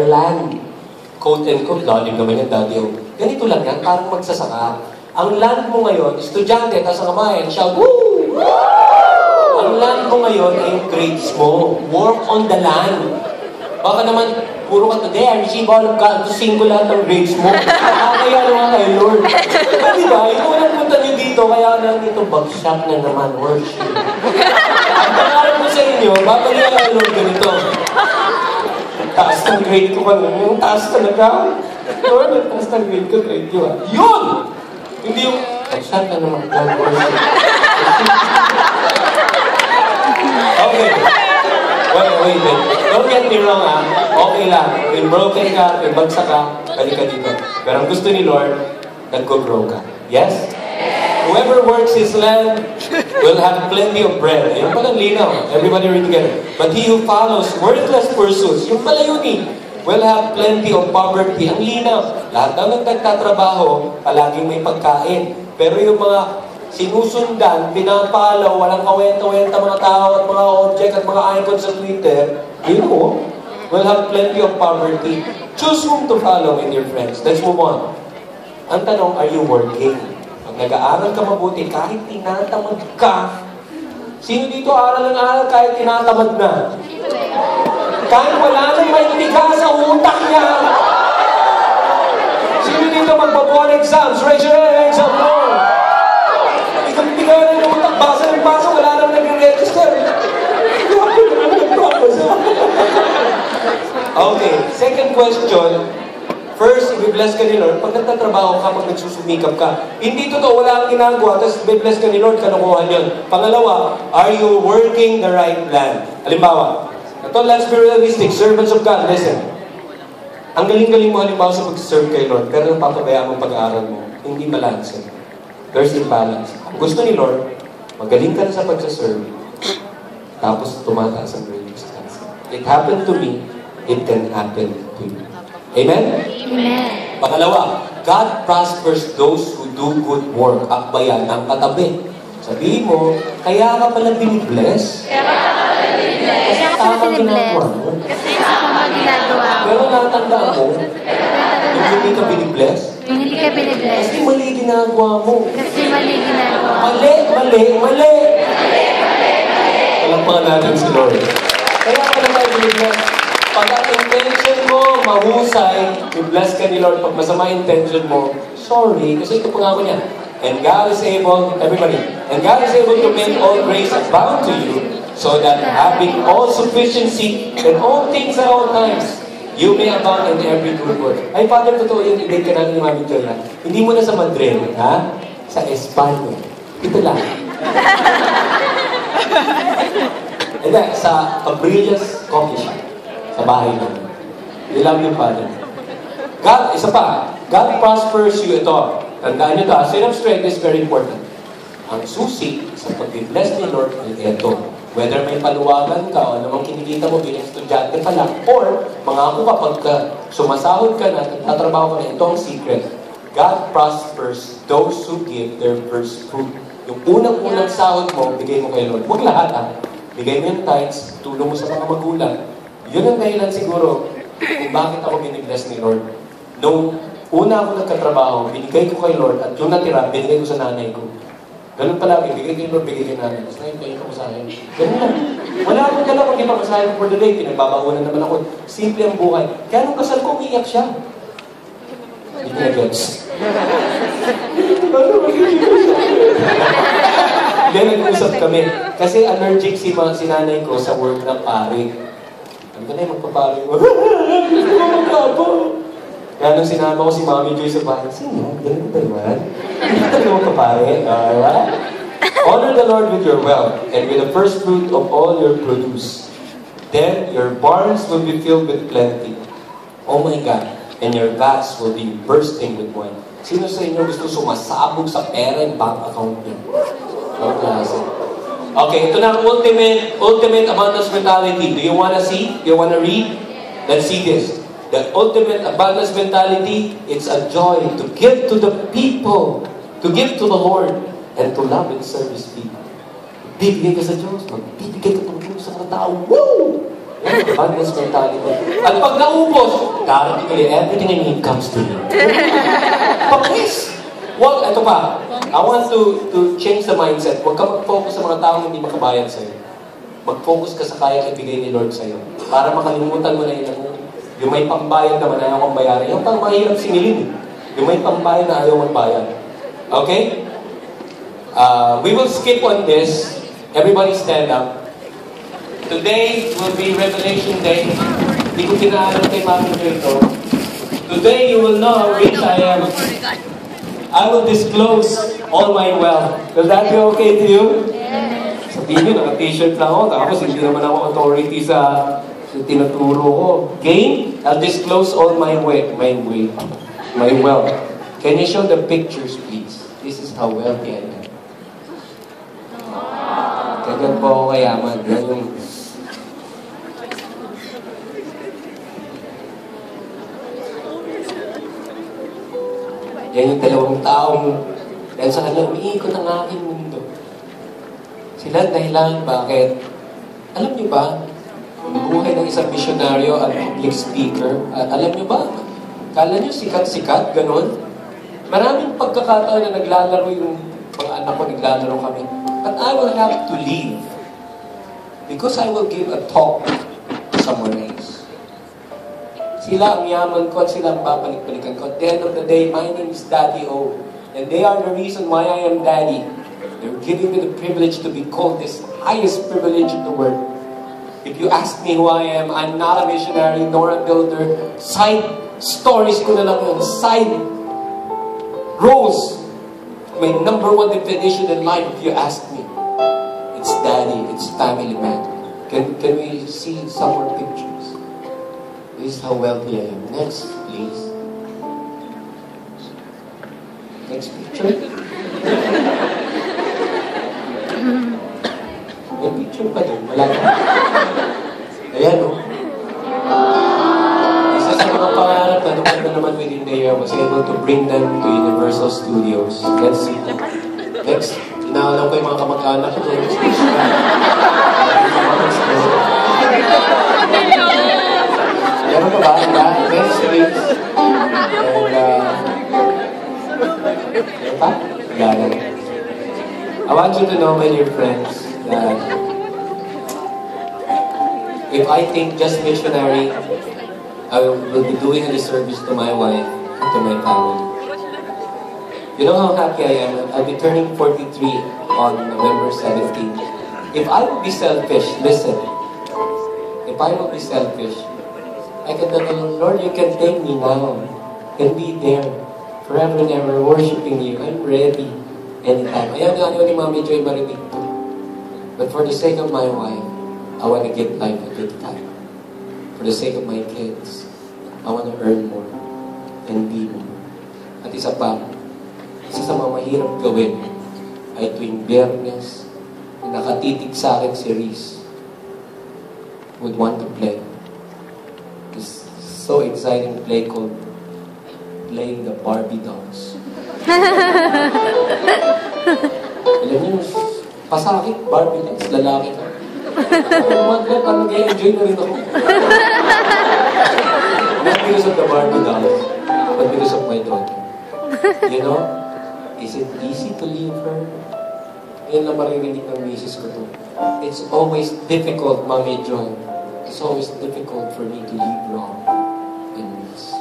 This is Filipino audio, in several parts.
land. Quote and quote, lalim naman yan, Daddy. Ganito lang yan, parang magsasaka. Ang land mo ngayon, estudyante, tapos ang kamayan, shout, woo! Ang land mo ngayon ay yung grades mo. Work on the land. Baka naman, puro ka today, I receive all of God, sing ko lahat ng grades mo. Kaya naman kayo, Lord. Diba? Ikaw lang punta niyo dito, kaya lang dito, bagsak na naman, worship. Ang pangarap ko sa inyo, babalihan kayo, Lord, ganito. Taas ng grade ko pa lang. Yung taas talaga. Lord, ang taas ng grade ko, grade ko. Yun! Hindi yung, bagsak na naman, God, worship. Okay. Wait. Don't get me wrong, ha? Okay lang. When broken ka, when bagsak ka, balik ka dito. Pero ang gusto ni Lord, nag-grow ka. Yes? Whoever works his land will have plenty of bread. Yung palang linaw. Everybody read together. But he who follows worthless pursuits, yung pala yun will have plenty of poverty. Ang linaw. Lahat ng nagtatrabaho, palaging may pagkain. Pero yung mga sinusundan, pinapalaw, walang kawenta-wenta mga tao at mga object at mga icons sa Twitter, will have plenty of poverty. Choose whom to follow in your friends. Let's move on. Ang tanong, are you working? Pag nag-aaral ka mabuti, kahit tinatamad ka, sino dito aral ng aral kahit tinatamad na? Kahit wala nang may itiga sa utak niya. Sino dito magbabuan exams? Raise your hand, exam mo. Ikaw na yung utak, basa, wala nang nag-register. Okay, second question. First, i-bless ka ni Lord. Pag nagtatrabaho ka, pag nagsusumikap ka, hindi totoo, wala kang ginagawa, tapos i-bless ka ni Lord, kanukuhan yun. Pangalawa, are you working the right plan? Halimbawa, ito, let's be realistic, servants of God, listen. Ang galing-galing mo halimbawa sa pag-serve kay Lord, pero napapabayaan mo pag-aaral mo, hindi balance. There's imbalance. Gusto ni Lord, magaling ka na sa pag-serve, tapos tumataas ang grades. It happened to me, it can happen to you. Amen? Amen. Pangalawa, God prospers those who do good work. Akbayan ng katabi. Sabihin mo, kaya ka pala binibless? Kasi tama ginagawa mo. Kasi tama ginagawa mo. Pero natandaan mo, kung hindi ka binibless? Yung hindi ka binibless. Kasi mali ginagawa mo. Kasi mali ginagawa mo. Mali. Alam pa natin si Lord. Kaya pala tayo binibless. Pag ang intention mo, mahusay, i-bless ka ni Lord. Pag masama intention mo, sorry, kasi ito pangako niya. And God is able, everybody, and God is able to make all grace abound to you, so that having all sufficiency in all things at all times, you may abound in every good work. Ay, Father, totoo yung ibig ka namin ni Mami Joya. Hindi mo na sa Madrid, ha? Sa Espanya. Ito lang. And then, sa Abrillas Coffee Shop. Sa bahay namin. We love you, Father. God, isa pa, God prospers you ito. Tandaan nyo ito, sin of strength is very important. Ang susi sa pag-bless ni Lord ay ito. Whether may paluwagan ka o namang kinikita mo bilang estudyante pa lang, or mangako ka pagka sumasahod ka na, tatrabaho ka na, ito ang secret. God prospers those who give their first fruit. Yung unang-unang sahod mo, bigay mo kay Lord. Huwag lahat, ha? Bigay mo yung tithes, tulong mo sa mga magulang. Yun ang dahilan siguro kung bakit ako binibless ni Lord. Nung una ako nagkatrabaho, binigay ko kay Lord at yung natira, binigay ko sa nanay ko. Ganun palagi, bigay kay Lord, bigay kay nanay. Tapos ngayon, kayo ka masahin. Ganun lang. Wala akong dala kung di pa masahin for the day. Pinagbabakunan naman ako. Simple ang buhay. Kaya nung kasal ko, umiyak siya. Hindi niya gets. Then nag-usap kami. Kasi allergic si nanay ko sa work ng pari. Ano ka na yung magpapari mo? Gusto ko magpapa. Kaya nung sinama ko si Mami Joy sa bahay, sino? Ganun ba naman? Hindi ka talaga magpapari. Alright? Honor the Lord with your wealth and with the first fruit of all your produce. Then your barns will be filled with plenty. Oh my God. And your vats will be bursting with wine. Sino sa inyo gusto sumasabog sa pera yung bank account niyo? Ang klase. Okay, ito na ang ultimate abundance mentality. Do you want to see? Do you want to read? Let's see this. The ultimate abundance mentality, it's a joy to give to the people, to give to the Lord, and to love and serve His people. Bibigay ka sa Diyos, magbibigay ka ng Diyos sa mga tao. Woo! Abundance mentality. At pag naubos, darating ulit, everything I need comes to me. Please! Well, ito pa. I want to change the mindset. Huwag ka mag-focus sa mga taong hindi makabayad sa'yo. Mag-focus ka sa kaya ibigay ni Lord sa'yo. Para makalimutan mo na yung may pambayad naman na ayaw kang bayaran. Yung pang mahirap singilin. Yung may pambayad na ayaw magbayad. Okay? We will skip on this. Everybody stand up. Today will be Revelation Day. Hindi ko pinaalam kay Mami ito. Today you will know how rich I am. I will disclose all my wealth. Will that be okay to you? Yes. Sabihin nyo, naka-t-shirt lang ako. Tapos hindi naman ako authority sa tinuturo ko. Game, I'll disclose all my wealth. Can you show the pictures, please? This is how wealthy I am. Ganyan po ako kayaman. Yan yung dalawang taong dahil sa kanya, umiikot ang aking mundo. Sila dahilan bakit? Alam niyo ba, buhay ng isang misyonaryo at public speaker, alam niyo ba, kala niyo sikat-sikat, ganun? Maraming pagkakataon na naglalaro yung mga anak ko, naglalaro kami. But I will have to leave because I will give a talk to someone else. Sila ang yaman ko at sila ang babalik-balikan ko. At the end of the day, my name is Daddy O. And they are the reason why I am Daddy. They're giving me the privilege to be called this highest privilege in the world. If you ask me who I am, I'm not a missionary nor a builder. Side stories ko na lang yung side roles. My number one definition in life, if you ask me, it's Daddy, it's family man. Can we see some more pictures? This is how wealthy I am. Next, please. Next picture. May picture pa doon. Wala na. Ayan, no? Isa sa mga pangarap na nung na naman within the year, I was able to bring them to Universal Studios. Let's see. Next. Inaalam ko yung mga kamag-anak ko. Next picture. Meron pa ba? Next, please. And, I want you to know, my dear friends, that if I think just missionary, I will be doing a disservice to my wife and to my family. You know how happy I am? I'll be turning 43 on November 17th. If I would be selfish, listen. If I would be selfish, I can tell the Lord, you can take me now and be there forever and ever worshiping you. I'm ready anytime. Ayan nga ni Mami Joy marinig po. But for the sake of my wife, I want to give life a good time. For the sake of my kids, I want to earn more and be more. At isa pa, isa sa mga mahirap gawin ay tuwing Biyernes na nakatitig sa akin si Reese would want to play this so exciting play called playing the Barbie dolls. Alam niyo, pasakit, Barbie dolls, lalaki ka. Parang nag-enjoy na rin ako. Not because of the Barbie dolls, but because of my daughter. You know, is it easy to leave her? Yan lang maririnig ng misis ko to. It's always difficult, Mami Joy. It's always difficult for me to leave Ron and Miss.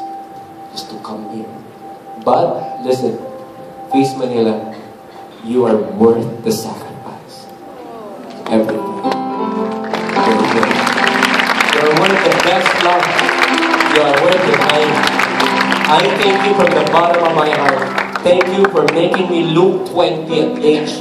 Just to come here. But, listen, Face Manila, you are worth the sacrifice. Everything. You're one of the best love. You are worth it. I thank you from the bottom of my heart. Thank you for making me look 20 at age